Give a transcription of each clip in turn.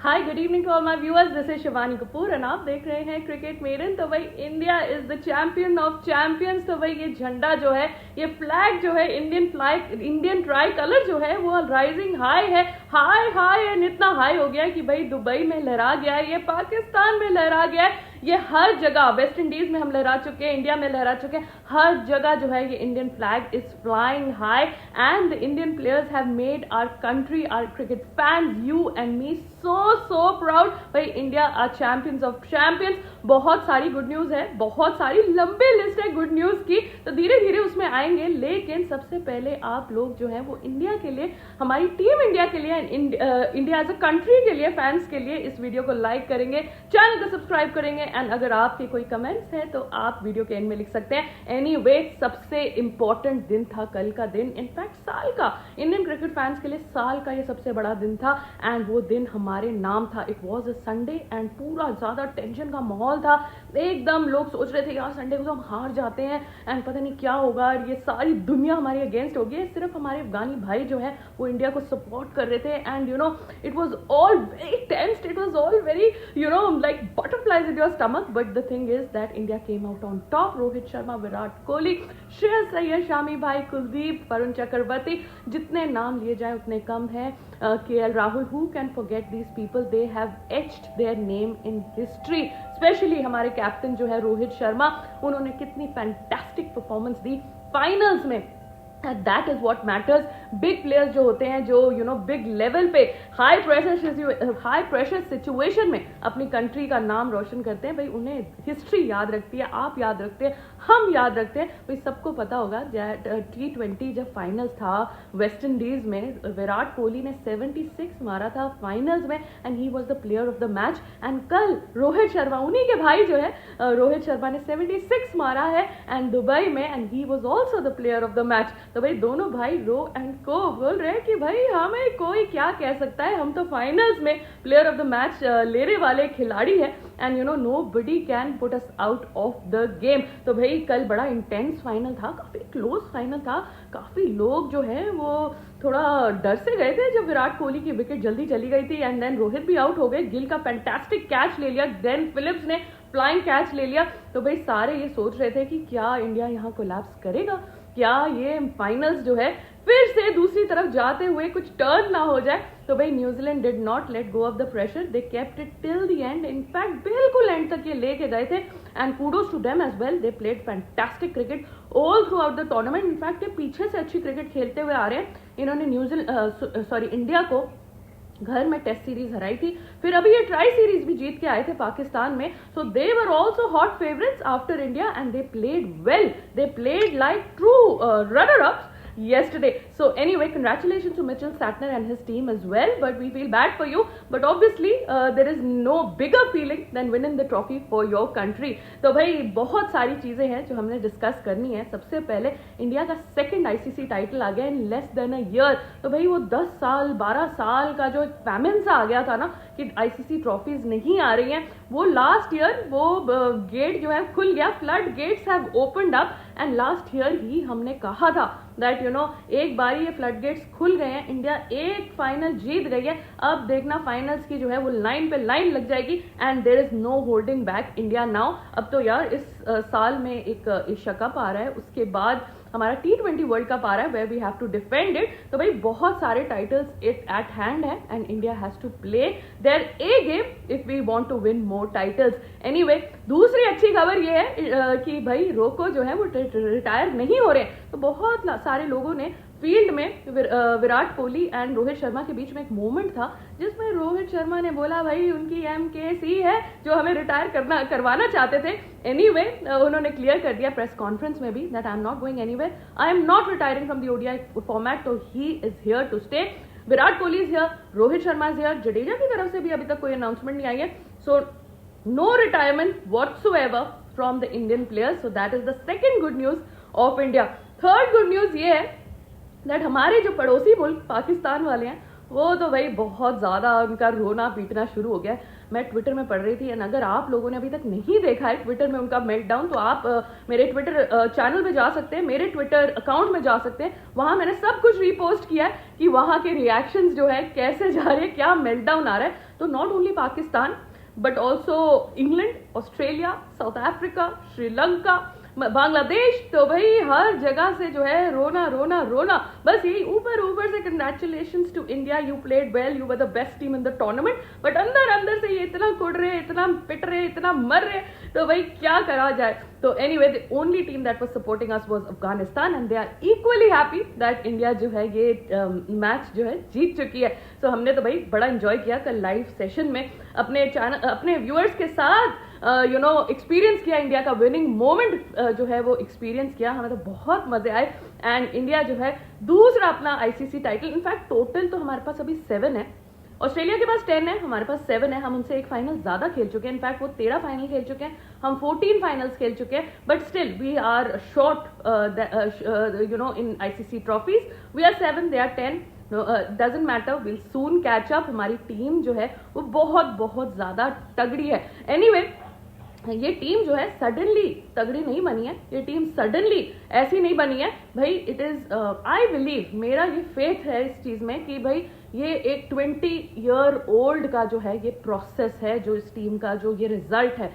Hi good evening to all my viewers, this is Shivani Kapoor and आप देख रहे हैं क्रिकेट मेडन। तो भाई India is the champion of champions. तो भाई ये झंडा जो है, ये फ्लैग जो है, इंडियन ट्राई कलर जो है वो राइजिंग हाई है। हाई एंड इतना हाई हो गया है कि भाई दुबई में लहरा गया है, ये पाकिस्तान में लहरा गया है, ये हर जगह, वेस्ट इंडीज में हम लहरा चुके हैं, इंडिया में लहरा चुके हैं, हर जगह जो है ये Indian flag is flying high and the Indian players have made our country, our cricket fans, you and me so proud. भाई India are champions of champions. बहुत सारी गुड न्यूज है, बहुत सारी लंबी लिस्ट है गुड न्यूज की, तो धीरे धीरे उसमें आएंगे। लेकिन सबसे पहले आप लोग जो है वो इंडिया के लिए, हमारी टीम इंडिया के लिए, इंडिया एज अ कंट्री के लिए, फैंस के लिए इस वीडियो को लाइक करेंगे, चैनल को सब्सक्राइब करेंगे एंड अगर आपके कोई कमेंट्स हैं तो आप वीडियो के एंड में लिख सकते हैं। एनीवे, सबसे इंपॉर्टेंट दिन था कल का दिन, इनफैक्ट साल का, इंडियन क्रिकेट फैंस के लिए साल का ये सबसे बड़ा दिन था एंड वो दिन हमारे नाम था। It was a Sunday and पूरा ज्यादा टेंशन का माहौल था, एकदम लोग सोच रहे थे यार संडे को तो हम हार जाते हैं एंड पता नहीं क्या होगा, ये सारी दुनिया हमारे अगेंस्ट होगी। सिर्फ हमारे अफगानी भाई जो है वो इंडिया को सपोर्ट कर रहे थे and you no it was all very tensed, it was all very like butterflies in your stomach, but the thing is that India came out on top. Rohit Sharma, Virat Kohli, Shreyas Iyer, Shami भाई, कुलदीप, वरुण चक्रवर्ती, जितने नाम लिए जाए उतने कम है। KL Rahul, who can forget these people? They have etched their name in history. Specially हमारे captain जो है रोहित शर्मा, उन्होंने कितनी फैंटास्टिक परफॉर्मेंस दी फाइनल्स में। That is what matters. Big players जो होते हैं, जो बिग लेवल पे हाई प्रेशर सिचुएशन में अपनी कंट्री का नाम रोशन करते हैं, भाई उन्हें हिस्ट्री याद रखती है, आप याद रखते हैं, हम याद रखते हैं। भाई सबको पता होगा T20 जब फाइनल्स था वेस्ट इंडीज में, विराट कोहली ने 76 मारा था फाइनल्स में and he was the player of the match. And कल रोहित शर्मा, उन्हीं के भाई जो है रोहित शर्मा ने 76 मारा है एंड दुबई में, and he was also the player of the match. तो भाई दोनों भाई रो एंड को बोल रहे हैं कि भाई हमें कोई क्या कह सकता है, हम तो फाइनल्स में प्लेयर ऑफ द मैच लेने वाले खिलाड़ी है and nobody can put us out of the game. तो भाई कल बड़ा इंटेंस फाइनल था, काफी क्लोज फाइनल था, काफी लोग जो है वो थोड़ा डर से गए थे जब विराट कोहली की विकेट जल्दी चली गई थी एंड देन रोहित भी आउट हो गए, गिल का फैंटास्टिक कैच ले लिया, देन फिलिप्स ने फ्लाइंग कैच ले लिया। तो भाई सारे ये सोच रहे थे कि क्या इंडिया यहाँ कोलैप्स करेगा, क्या ये फाइनल्स जो है फिर से दूसरी तरफ जाते हुए कुछ टर्न ना हो जाए। तो भाई New Zealand did not let go off the pressure, they kept it till the end, in fact बिल्कुल एंड तक ये लेके गए थे and kudos to them as well. They played fantastic cricket all throughout the tournament. In fact ये पीछे से अच्छी क्रिकेट खेलते हुए आ रहे हैं। इन्होंने इंडिया को घर में टेस्ट सीरीज हराई थी, फिर अभी ये ट्राई सीरीज भी जीत के आए थे पाकिस्तान में। So they were also hot favourites after India and they played well, they played like true runner ups yesterday. So anyway, congratulations to Mitchell Satner and his team as well, but we feel bad for you, but obviously there is no bigger feeling than winning the trophy for your country. तो भाई बहुत सारी चीजें हैं जो हमने discuss करनी है। सबसे पहले इंडिया का सेकंड ICC टाइटल आ गया in less than a year. तो भाई वो 10 साल 12 साल का जो फैमिन सा आ गया था ना कि ICC ट्रॉफीज नहीं आ रही हैं, वो लास्ट ईयर वो गेट जो है खुल गया, flood gates have opened up and last year ही हमने कहा था दैट एक बारी ये फ्लड गेट्स खुल गए हैं, इंडिया एक फाइनल जीत गई है, अब देखना फाइनल्स की जो है वो लाइन पे लाइन लग जाएगी and there is no holding back India now. अब तो यार इस साल में एक एशिया कप आ रहा है, उसके बाद हमारा T20 वर्ल्ड कप आ रहा है where we have to defend it. तो भाई बहुत सारे टाइटल्स इट एट हैंड है and India has to play their A game if we want to win more titles. Anyway, दूसरी अच्छी खबर ये है कि भाई रोको जो है वो रिटायर नहीं हो रहे। तो बहुत सारे लोगों ने फील्ड में विराट कोहली एंड रोहित शर्मा के बीच में एक मोमेंट था जिसमें रोहित शर्मा ने बोला भाई उनकी MKC है जो हमें रिटायर करवाना चाहते थे। एनीवे, उन्होंने क्लियर कर दिया प्रेस कॉन्फ्रेंस में भी that I am not going anywhere, I am not retiring from the ODI format, तो he is here to stay. Virat Kohli is here, Rohit Sharma is here, Jadeja की तरफ से भी अभी तक कोई अनाउंसमेंट नहीं आई है। So no retirement whatsoever from the Indian players. So that is the second good news of India. Third good news ये है दैट हमारे जो पड़ोसी मुल्क पाकिस्तान वाले हैं वो तो भाई बहुत ज़्यादा उनका रोना पीटना शुरू हो गया है। मैं ट्विटर में पढ़ रही थी, एंड अगर आप लोगों ने अभी तक नहीं देखा है ट्विटर में उनका मेल्टडाउन, तो आप मेरे ट्विटर चैनल पे जा सकते हैं, मेरे ट्विटर अकाउंट में जा सकते हैं। वहां मैंने सब कुछ रीपोस्ट किया है कि वहां के रिएक्शंस जो है कैसे जा रहे हैं, क्या मेल्टडाउन आ रहा है। तो not only Pakistan but also England, Australia, south Africa, Sri Lanka, Bangladesh, तो भाई हर जगह से जो है रोना रोना रोना। बस यही ऊपर ऊपर से congratulations to India, you played well, you were the best team in the tournament. But अंदर अंदर से ये इतना कुड़ रहे, इतना पिट रहे, इतना मर रहे, तो भाई क्या करा जाए। तो anyway, the only team that was supporting us was Afghanistan, and they are equally happy that India जो है ये मैच जो है जीत चुकी है। तो हमने तो भाई बड़ा एंजॉय किया कल लाइव सेशन में, अपने चैनल अपने व्यूअर्स के साथ एक्सपीरियंस किया इंडिया का विनिंग मोमेंट जो है वो एक्सपीरियंस किया। हमें तो बहुत मजे आए, एंड इंडिया जो है दूसरा अपना आईसीसी टाइटल, इनफैक्ट टोटल तो हमारे पास अभी 7 है, ऑस्ट्रेलिया के पास 10 है, हमारे पास 7 है। हम उनसे एक फाइनल ज्यादा खेल चुके हैं, इनफैक्ट वो 13 फाइनल खेल चुके हैं, हम 14 फाइनल्स खेल चुके हैं, but still we are short in ICC trophies. We are 7, they are 10, doesn't matter, will soon catch up. हमारी टीम जो है वो बहुत बहुत ज्यादा तगड़ी है। एनीवे, ये टीम जो है सडनली तगड़ी नहीं बनी है, ये टीम सडनली ऐसी नहीं बनी है भाई। इट इज आई बिलीव, मेरा ये फेथ है इस चीज में कि भाई ये एक 20 ईयर ओल्ड का जो है ये प्रोसेस है, जो इस टीम का जो ये रिजल्ट है।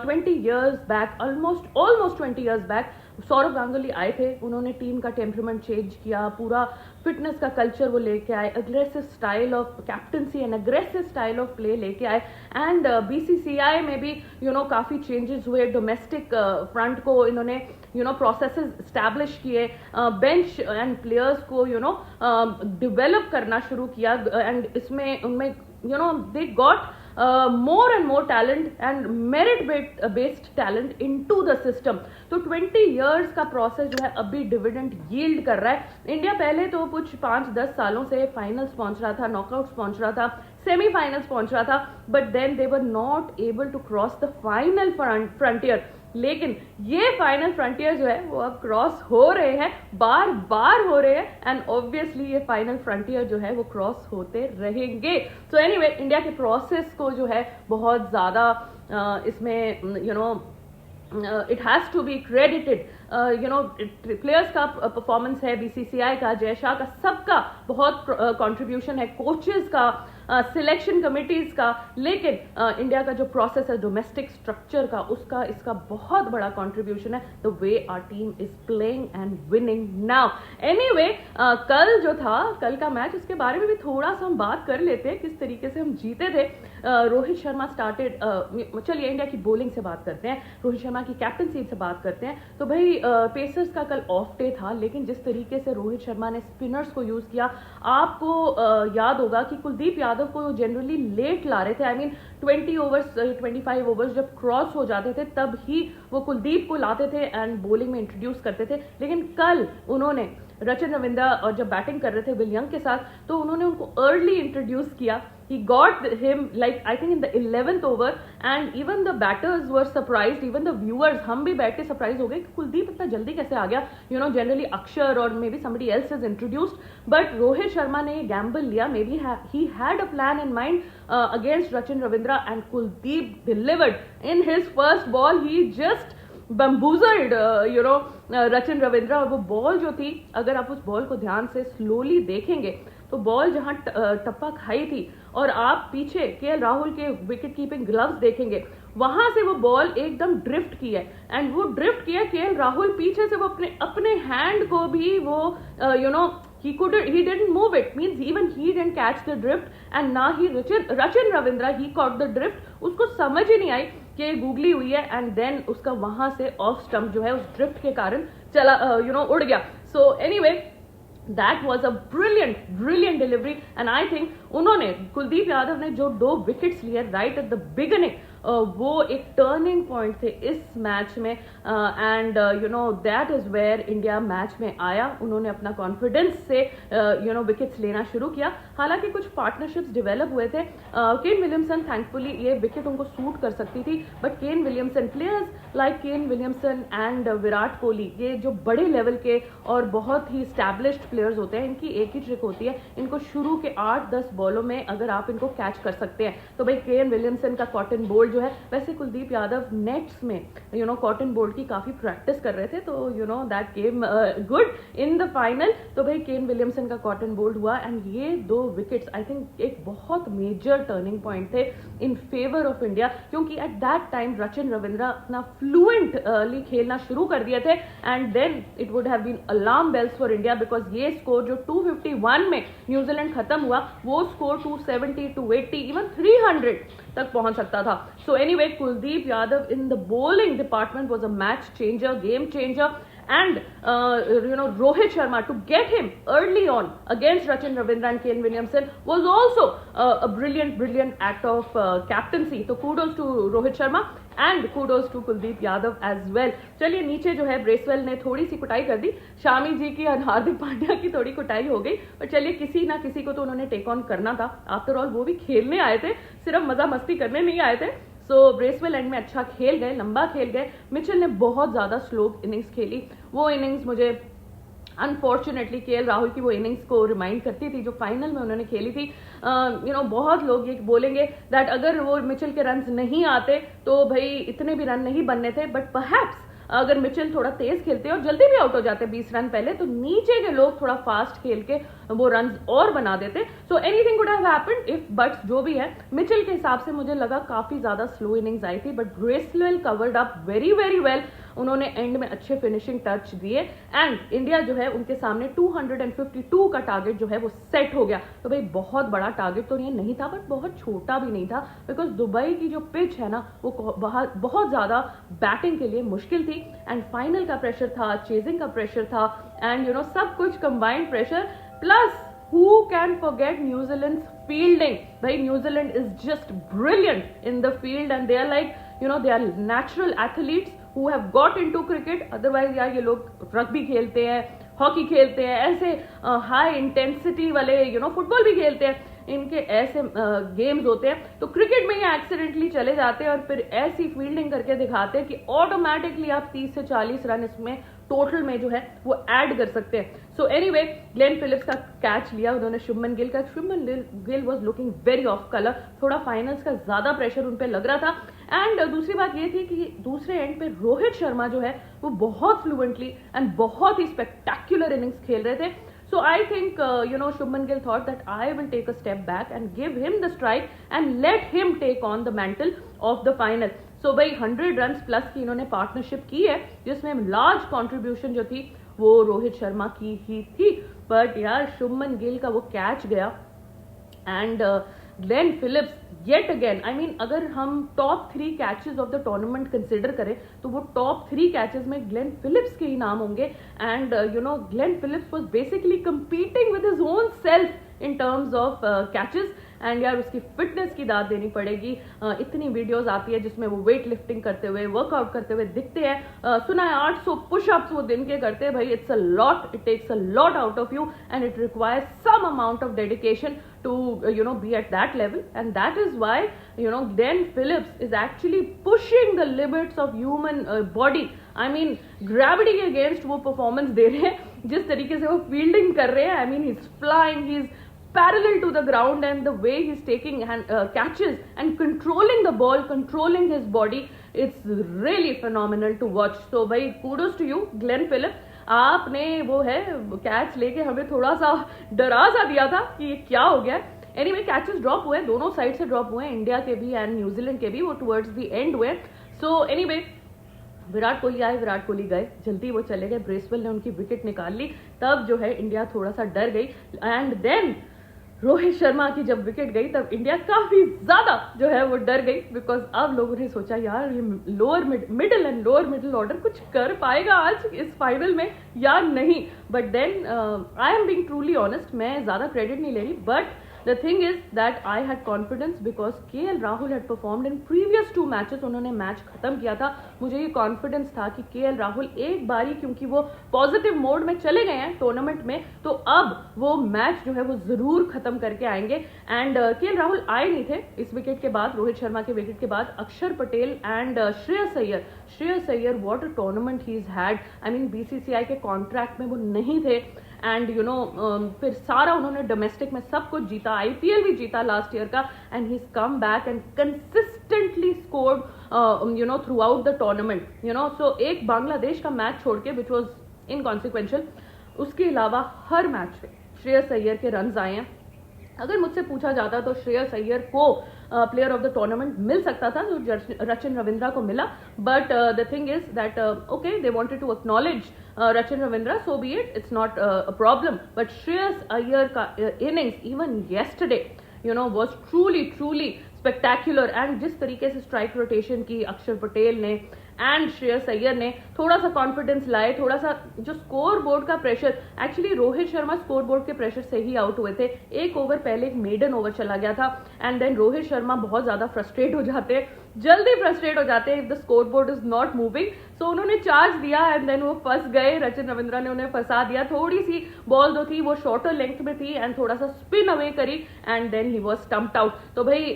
20 years back, almost 20 years back Sourav Ganguly आए थे, उन्होंने टीम का टेम्परामेंट चेंज किया, पूरा फिटनेस का कल्चर वो लेके आए, aggressive style of captaincy and aggressive style of play लेके आए, एंड बीसीसीआई में भी काफी चेंजेस हुए। डोमेस्टिक फ्रंट को इन्होंने प्रोसेसेस स्टैब्लिश किए, बेंच एंड प्लेयर्स को डेवलप करना शुरू किया, एंड इसमें उनमें they got more and more talent and merit based talent into the system। तो 20 years का प्रोसेस जो है अभी डिविडेंड यील्ड कर रहा है। इंडिया पहले तो कुछ 5-10 सालों से फाइनल्स पहुंच रहा था, नॉकआउट्स पहुंच रहा था, सेमीफाइनल्स पहुंच रहा था, but then they were not able to cross the final frontier. लेकिन ये फाइनल फ्रंटियर जो है वो अब क्रॉस हो रहे हैं, बार बार हो रहे हैं, एंड ऑब्वियसली ये फाइनल फ्रंटियर जो है वो क्रॉस होते रहेंगे। सो एनीवे, इंडिया के प्रोसेस को जो है बहुत ज्यादा इसमें it has to be credited. Players का परफॉर्मेंस है, बीसीसीआई का, जय शाह का, सबका बहुत कंट्रीब्यूशन है, कोचेस का, सिलेक्शन कमिटीज का, लेकिन इंडिया का जो प्रोसेस है डोमेस्टिक स्ट्रक्चर का, उसका इसका बहुत बड़ा कंट्रीब्यूशन है। The way our team is playing and winning now. Anyway, कल जो था, कल का मैच, उसके बारे में भी थोड़ा सा हम बात कर लेते हैं, किस तरीके से हम जीते थे। रोहित शर्मा स्टार्टेड, चलिए इंडिया की बॉलिंग से बात करते हैं, रोहित शर्मा की कैप्टनसी से बात करते हैं। तो भाई पेसर्स का कल ऑफ डे था, लेकिन जिस तरीके से रोहित शर्मा ने स्पिनर्स को यूज किया, आपको याद होगा कि कुलदीप यादव को जनरली लेट ला रहे थे। आई मीन 20 ओवर्स 25 ओवर्स जब क्रॉस हो जाते थे तब ही वो कुलदीप को लाते थे एंड बॉलिंग में इंट्रोड्यूस करते थे। लेकिन कल उन्होंने रचिन रविंद्रा और जब बैटिंग कर रहे थे विल यंग के साथ, तो उन्होंने उनको अर्ली इंट्रोड्यूस किया। He got him like I think in the 11th over, and even the batters were surprised, even the viewers, हम भी बैठ के सरप्राइज हो गए कि कुलदीप इतना जल्दी कैसे आ गया। जनरली अक्षर और may be somebody else is introduced, but Rohit Sharma ने ये गैम्बल लिया। May be he had a plan in mind against Rachin Ravindra, and Kuldeep delivered in his first ball. He just bamboozled Rachin Ravindra. और वो बॉल जो थी, अगर आप उस बॉल को ध्यान से स्लोली देखेंगे तो बॉल जहां टप्पा खाई थी और आप पीछे केएल राहुल के विकेट कीपिंग ग्लव्स देखेंगे, वहां से वो बॉल एकदम ड्रिफ्ट की है, एंड वो ड्रिफ्ट किया केएल राहुल पीछे से, वो अपने हैंड को भी वो he didn't move it, means even he didn't catch the drift, and ना ही Rachin Ravindra he caught the drift। उसको समझ ही नहीं आई कि गूगली हुई है, एंड देन उसका वहां से ऑफ स्टंप जो है उस ड्रिफ्ट के कारण चला उड़ गया। So anyway, that was a brilliant delivery, and I think उन्होंने, कुलदीप यादव ने जो 2 विकेट्स लिए राइट एट द बिगिनिंग, वो एक टर्निंग पॉइंट थे इस मैच में, and you know that is where India match में आया। उन्होंने अपना कॉन्फिडेंस से यू नो विकेट्स लेना शुरू किया। हालांकि कुछ पार्टनरशिप्स डेवलप हुए थे। केन विलियमसन थैंकफुली ये विकेट उनको सूट कर सकती थी, but Kane Williamson, players like Kane Williamson and Virat Kohli, ये जो बड़े लेवल के और बहुत ही स्टैब्लिश्ड प्लेयर्स होते हैं, इनकी एक ही ट्रिक होती है, इनको शुरू के 8-10 बॉलों में अगर आप इनको कैच कर सकते हैं तो भाई केन विलियमसन का कॉटन बोल्ड जो है, वैसे कुलदीप यादव नेट्स में यू नो कॉटन बोल्ड की काफी प्रैक्टिस कर रहे थे, तो you know that came good in the final. तो भाई केन विलियमसन का कॉटन बोल्ड हुआ एंड ये 2 विकेट्स आई थिंक एक बहुत मेजर टर्निंग पॉइंट थे इन फेवर ऑफ इंडिया, क्योंकि at that time Rachin Ravindra अपना फ्लुएंटली खेलना शुरू कर दिए थे, and then it would have been alarm bells for India, because ये स्कोर जो 251 में न्यूजीलैंड खत्म हुआ, वो स्कोर 270, 280, इवन 300 तक पहुंच सकता था। So anyway, Kuldeep Yadav in the bowling department was a match changer, game changer, and you know Rohit Sharma to get him early on against Rachin Ravindra and Kane Williamson was also a brilliant act of captaincy. So kudos to Rohit Sharma and kudos to Kuldeep Yadav as well. चलिए नीचे जो है Bracewell ने थोड़ी सी कुटाई कर दी, शामी जी की और हार्दिक पांड्या की थोड़ी कुटाई हो गई, पर चलिए किसी ना किसी को तो उन्होंने टेक ऑन करना था। आफ्टर ऑल वो भी खेलने आए थे, सिर्फ मजा मस्ती करने नहीं आए थे। सो ब्रेसवेल एंड में अच्छा खेल गए, लंबा खेल गए। मिचेल ने बहुत ज्यादा स्लो इनिंग्स खेली, वो इनिंग्स मुझे अनफॉर्चुनेटली केएल राहुल की वो इनिंग्स को रिमाइंड करती थी जो फाइनल में उन्होंने खेली थी। यू नो बहुत लोग ये बोलेंगे दैट अगर वो मिचेल के रन्स नहीं आते तो भाई इतने भी रन नहीं बनने थे, बट परहैप्स अगर मिचेल थोड़ा तेज खेलते और जल्दी भी आउट हो जाते 20 रन पहले, तो नीचे के लोग थोड़ा फास्ट खेल के वो रन और बना देते। So anything could have happened if, but जो भी है मिचेल के हिसाब से मुझे लगा काफी ज्यादा स्लो इनिंग्स आई थी, but Bracewell covered up very well. उन्होंने एंड में अच्छे फिनिशिंग टच दिए एंड इंडिया जो है उनके सामने 252 का टारगेट जो है वो सेट हो गया। तो भाई बहुत बड़ा टारगेट तो ये नहीं था, बट बहुत छोटा भी नहीं था, बिकॉज दुबई की जो पिच है ना वो बहुत ज्यादा बैटिंग के लिए मुश्किल थी, एंड फाइनल का प्रेशर था, चेजिंग का प्रेशर था, एंड यू नो सब कुछ combined pressure, plus who can forget New Zealand's fielding? Bhai, New Zealand is just brilliant in the field, and they are like, you know, they are natural athletes who have got into cricket. Otherwise यार ये लोग rugby खेलते हैं, hockey खेलते हैं, ऐसे high intensity वाले you know football भी खेलते हैं, इनके ऐसे गेम्स होते हैं, तो क्रिकेट में ये एक्सीडेंटली चले जाते हैं और फिर ऐसी फील्डिंग करके दिखाते हैं कि ऑटोमेटिकली आप 30 से 40 रन इसमें टोटल में जो है वो ऐड कर सकते हैं। सो एनीवे, ग्लेन फिलिप्स का कैच लिया उन्होंने शुभमन गिल का। Shubman Gill was looking very of colour, थोड़ा फाइनल्स का ज्यादा प्रेशर उन पे लग रहा था। एंड दूसरी बात ये थी कि दूसरे एंड पे रोहित शर्मा जो है वो बहुत फ्लुएंटली एंड बहुत ही स्पेक्टेक्युलर इनिंग्स खेल रहे थे। So I think, you know, Shubman Gill thought that I will take a step back and give him the strike and let him take on the mantle of the final. So भाई 100 run plus की इन्होंने partnership की है, जिसमें large contribution जो थी वो रोहित शर्मा की ही थी, बट यार शुभमन गिल का वो कैच गया and Glenn Phillips yet again, I mean अगर हम top 3 catches of the tournament consider करें तो वो टॉप 3 कैचेस में ग्लेन फिलिप्स के ही नाम होंगे। And you no Glenn Phillips was basically competing with his own self in terms of catches, and यार उसकी फिटनेस की दाद देनी पड़ेगी। इतनी वीडियोस आती है जिसमें वो वेट लिफ्टिंग करते हुए, वर्कआउट करते हुए दिखते हैं। सुना है 800 पुशअप्स वो दिन के करते हैं। भाई it's a lot, it takes a lot out of you and it requires some amount of dedication to you know be at that level, and that is why you know Glenn Phillips is actually pushing the limits of human body. I mean gravity के against वो performance दे रहे हैं, जिस तरीके से वो fielding कर रहे हैं। I mean he's flying, he's parallel to the ground, and the way he's taking catches and controlling the ball, controlling his body, it's really phenomenal to watch. So भाई kudos to you Glenn Phillips, आपने वो है catch लेके हमें थोड़ा सा डरा सा दिया था कि ये क्या हो गया। एनीवे कैचेस ड्रॉप हुए, दोनों साइड से ड्रॉप हुए, इंडिया के भी एंड न्यूजीलैंड के भी, वो टुवर्ड्स द एंड हुए। सो एनीवे विराट कोहली आए, विराट कोहली गए, जल्दी वो चले गए, ब्रेसवेल ने उनकी विकेट निकाल ली, तब जो है इंडिया थोड़ा सा डर गई। एंड देन रोहित शर्मा की जब विकेट गई तब इंडिया काफी ज्यादा जो है वो डर गई, बिकॉज अब लोगों ने सोचा यार ये lower middle and lower middle order कुछ कर पाएगा आज इस फाइनल में या नहीं। But then I am being truly honest, मैं ज्यादा क्रेडिट नहीं ले रही, but the thing is that I had confidence because KL Rahul had performed in previous 2 matches, उन्होंने मैच खत्म किया था, मुझे ये कॉन्फिडेंस था कि KL राहुल एक बारी, क्योंकि वो पॉजिटिव मोड में चले गए हैं टूर्नामेंट में, तो अब वो मैच जो है वो जरूर खत्म करके आएंगे। एंड KL राहुल आए नहीं थे इस विकेट के बाद, रोहित शर्मा के विकेट के बाद। अक्षर Patel and Shreyas Iyer what a tournament he is had, I mean BCCI के कॉन्ट्रैक्ट में वो नहीं थे, एंड फिर सारा उन्होंने डोमेस्टिक में सब कुछ जीता, IPL भी जीता लास्ट ईयर का, and he is come back and consistently scored throughout the tournament, so एक बांग्लादेश का मैच छोड़ के विच वॉज इनकॉन्सिक्वेंशियल, उसके अलावा हर मैच पे श्रेयस अय्यर के रन्स आए हैं। अगर मुझसे पूछा जाता तो श्रेयस अय्यर को प्लेयर ऑफ द टूर्नामेंट मिल सकता था, जो रचिन रविंद्रा को मिला, but the thing is that okay, they wanted to acknowledge Rachin Ravindra, so be it's not a problem, but Shreyas Iyer का innings even yesterday was truly spectacular, and जिस तरीके से स्ट्राइक रोटेशन की अक्षर पटेल ने एंड श्रेयस अय्यर ने, थोड़ा सा कॉन्फिडेंस लाए, थोड़ा सा जो स्कोर बोर्ड का pressure, actually Rohit Sharma score board के प्रेशर से ही आउट हुए थे, एक ओवर पहले एक मेडन ओवर चला गया था, एंड देन रोहित शर्मा बहुत ज्यादा फ्रस्ट्रेट हो जाते, जल्दी फ्रस्ट्रेट हो जाते if the score board is not moving, so उन्होंने चार्ज दिया एंड देन वो फंस गए, रचिन रविंद्रा ने उन्हें फंसा दिया, थोड़ी सी बॉल जो थी वो शॉर्टर लेंथ में थी एंड थोड़ा सा स्पिन अवे करी and then he was stumped out. तो भाई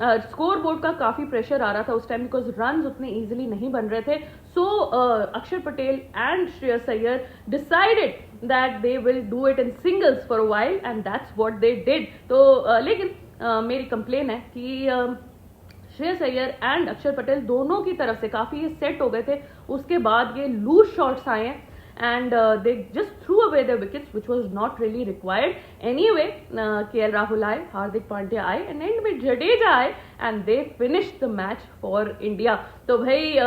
स्कोर बोर्ड का काफी प्रेशर आ रहा था उस टाइम, बिकॉज रन उतने इजीली नहीं बन रहे थे, सो अक्षर Patel and Shreyas Iyer decided that they will do it in singles for a while and that's what they did. तो लेकिन मेरी कंप्लेन है कि श्रेयस अय्यर एंड अक्षर पटेल दोनों की तरफ से काफी ये सेट हो गए थे, उसके बाद ये लूज शॉट्स आए हैं and they just threw away their wickets which was not really required. Anyway, KL Rahul aaye, Hardik Pandya aaye, and end mein Jadeja aaye and they finished the match for India. तो भाई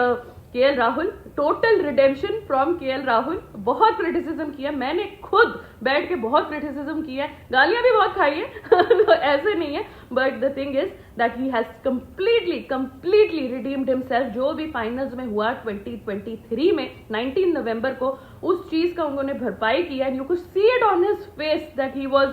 KL Rahul, total redemption from KL Rahul. बहुत criticism किया, मैंने खुद बैठ के बहुत criticism किया है, गालियां भी बहुत खाई है तो ऐसे नहीं है, but the thing is that he has completely redeemed himself. जो भी फाइनल्स में हुआ 2023 में 19 नवंबर को, उस चीज का उन्होंने भरपाई किया, and you could see it on his face that he was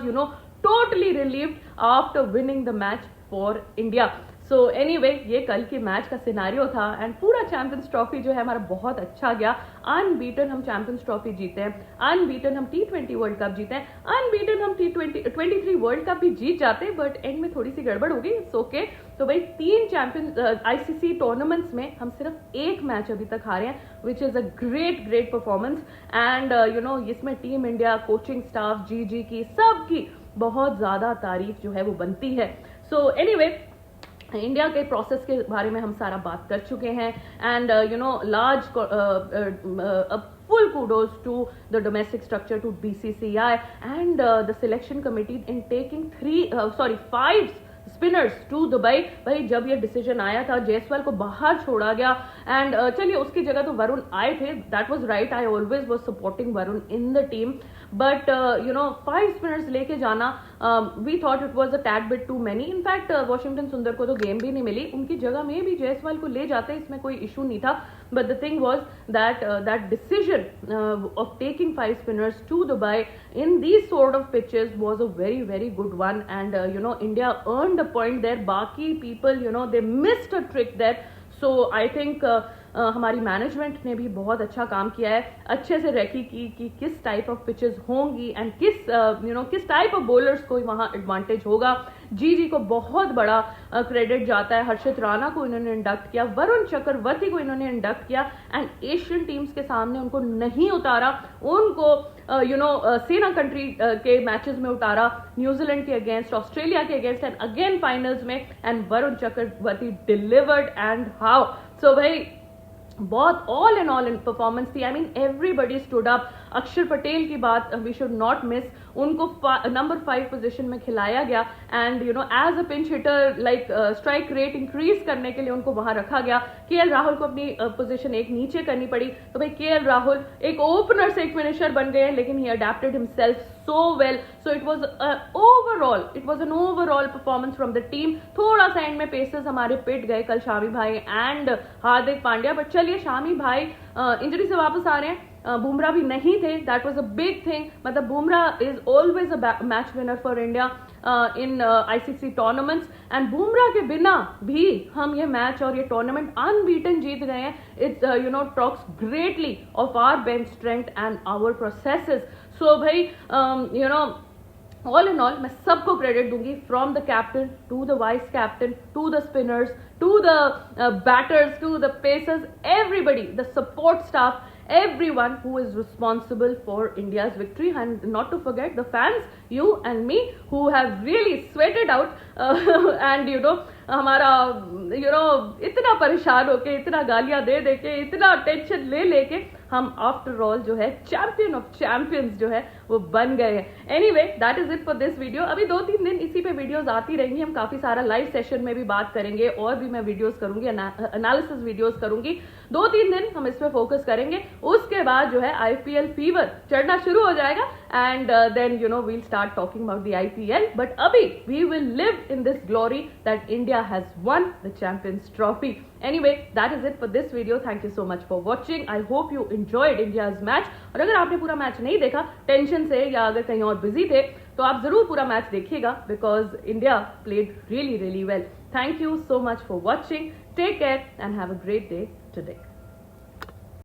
totally relieved after winning the match for India. So anyway, ये कल के मैच का सिनारियो था, एंड पूरा चैंपियंस ट्रॉफी जो है हमारा बहुत अच्छा गया। अनबीटन हम चैंपियंस ट्रॉफी जीते हैं, अनबीटन हम T20 वर्ल्ड कप जीते हैं, अनबीटन हम T23 वर्ल्ड कप भी जीत जाते, बट एंड में थोड़ी सी गड़बड़ होगी, इट्स ओके। तो भाई 3 चैंपियंस ICC टूर्नामेंट्स में हम सिर्फ एक मैच अभी तक हारे हैं, which is a great performance, and इसमें team India coaching staff GG की सबकी बहुत ज्यादा तारीफ जो है वो बनती है। सो एनीवे, इंडिया के प्रोसेस के बारे में हम सारा बात कर चुके हैं, and large full kudos to the domestic structure, to BCCI and the selection committee in taking 5 spinners to Dubai. भाई जब ये डिसीजन आया था, जायसवाल को बाहर छोड़ा गया, एंड चलिए उसकी जगह तो वरुण आए थे, that was right, I always was supporting Varun in the team, but 5 spinners लेके जाना, we thought it was a tad bit too many. In fact Washington Sundar को तो गेम भी नहीं मिली, उनकी जगह में भी जायसवाल को ले जाते, इसमें कोई इशू नहीं था, but the thing was that that decision of taking 5 spinners to Dubai in these sort of pitches was a very good one, and India earned a point there. Baki people, they missed a trick there, so I think हमारी management ने भी बहुत अच्छा काम किया है, अच्छे से रेकी की कि किस टाइप ऑफ पिचेस होंगी एंड किस टाइप ऑफ बॉलर्स को वहां एडवांटेज होगा। GG को बहुत बड़ा क्रेडिट जाता है, हर्षित राणा को इन्होंने इंडक्ट किया, वरुण चक्रवर्ती को इन्होंने इंडक्ट किया, एंड एशियन टीम्स के सामने उनको नहीं उतारा, उनको सेना कंट्री के मैचेस में उतारा, न्यूजीलैंड के अगेंस्ट, ऑस्ट्रेलिया के अगेंस्ट, एंड अगेन फाइनल्स में, and Varun Chakravarthy delivered, and how. So भाई बहुत ऑल इन परफॉर्मेंस थी, I mean everybody stood up. Axar Patel की बात वी शुड नॉट मिस, उनको नंबर 5 पोजीशन में खिलाया गया, and as a pinch hitter, like strike rate increase करने के लिए उनको वहां रखा गया। KL राहुल को अपनी पोजीशन एक नीचे करनी पड़ी, तो भाई KL राहुल एक ओपनर से एक फिनिशर बन गए, लेकिन he adapted himself so well, so it was an overall performance from the team। थोड़ा सा एंड में पेसर्स हमारे पिट गए कल, शामी भाई एंड हार्दिक पांड्या, बट चलिए शामी भाई इंजरी से वापस आ रहे हैं, बुमराह भी नहीं थे, that was a big thing, मतलब Bumrah is always a match winner for India, in ICC tournaments, and Bumrah के बिना भी हम ये मैच और ये टूर्नामेंट अनबीटन जीत गए हैं. It talks greatly of our bench strength and our processes. So भाई ऑल इन ऑल मैं सबको क्रेडिट दूंगी, from the captain to the vice captain to the spinners to the batters to the pacers, everybody, the support staff, everyone who is responsible for India's victory, and not to forget the fans, you and me, who have really sweated out and हमारा इतना परेशान होके, इतना गालियां दे दे के, इतना tension ले लेके हम आफ्टर ऑल जो है चैंपियन ऑफ चैंपियंस जो है वो बन गए हैं. Anyway, that is it for this video. अभी 2-3 दिन इसी पे वीडियोस आती रहेंगी. हम काफी सारा लाइव सेशन में भी बात करेंगे और भी मैं वीडियोस करूंगी, एनालिसिस वीडियोस करूंगी. 2-3 दिन हम इस पे फोकस करेंगे. उसके बाद जो है IPL फीवर चढ़ना शुरू हो जाएगा, and then we'll start talking about the IPL. But abhi we will live in this glory that India has won the Champions Trophy. Anyway, that is it for this video. Thank you so much for watching. I hope you enjoyed India's match. और अगर आपने पूरा match नहीं देखा tension से, या अगर कहीं और बिजी थे, तो आप जरूर पूरा मैच देखिएगा, because India played really really well. Thank you so much for watching. Take care and have a great day today.